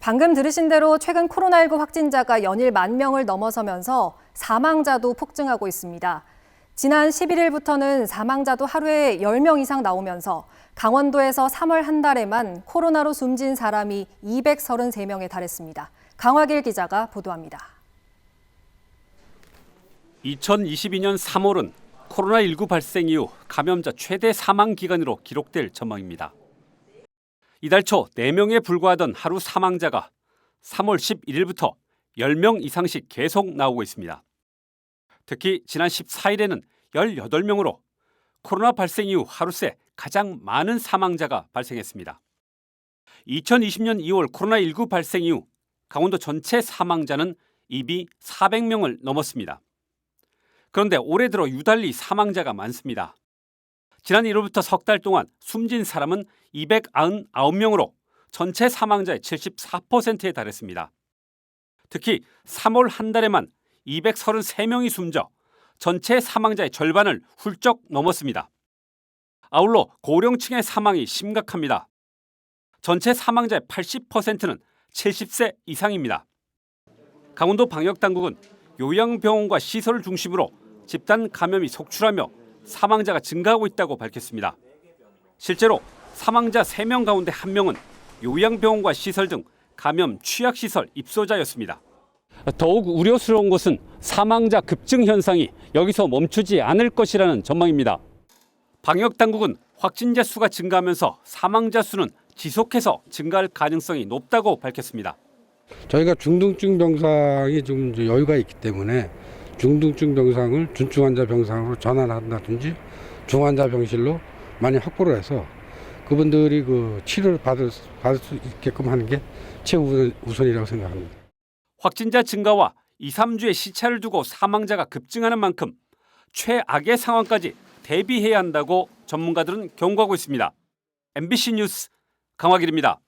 방금 들으신 대로 최근 코로나19 확진자가 연일 10,000명을 넘어서면서 사망자도 폭증하고 있습니다. 지난 11일부터는 사망자도 하루에 10명 이상 나오면서 강원도에서 3월 한 달에만 코로나로 숨진 사람이 233명에 달했습니다. 강화길 기자가 보도합니다. 2022년 3월은 코로나19 발생 이후 감염자 최대 사망 기간으로 기록될 전망입니다. 이달 초 4명에 불과하던 하루 사망자가 3월 11일부터 10명 이상씩 계속 나오고 있습니다. 특히 지난 14일에는 18명으로 코로나 발생 이후 하루 새 가장 많은 사망자가 발생했습니다. 2020년 2월 코로나19 발생 이후 강원도 전체 사망자는 이미 400명을 넘었습니다. 그런데 올해 들어 유달리 사망자가 많습니다. 지난 1월부터 석 달 동안 숨진 사람은 299명으로 전체 사망자의 74%에 달했습니다. 특히 3월 한 달에만 233명이 숨져 전체 사망자의 절반을 훌쩍 넘었습니다. 아울러 고령층의 사망이 심각합니다. 전체 사망자의 80%는 70세 이상입니다. 강원도 방역당국은 요양병원과 시설을 중심으로 집단 감염이 속출하며 사망자가 증가하고 있다고 밝혔습니다. 실제로 사망자 3명 가운데 1명은 요양병원과 시설 등 감염 취약시설 입소자였습니다. 더욱 우려스러운 것은 사망자 급증 현상이 여기서 멈추지 않을 것이라는 전망입니다. 방역당국은 확진자 수가 증가하면서 사망자 수는 지속해서 증가할 가능성이 높다고 밝혔습니다. 저희가 중등증 병상이 좀 여유가 있기 때문에 중등증 병상을 중증 환자 병상으로 전환한다든지 중환자 병실로 많이 확보를 해서 그분들이 그 치료를 받을 수 있게끔 하는 게 최우선이라고 생각합니다. 확진자 증가와 2, 3주의 시차를 두고 사망자가 급증하는 만큼 최악의 상황까지 대비해야 한다고 전문가들은 경고하고 있습니다. MBC 뉴스 강화길입니다.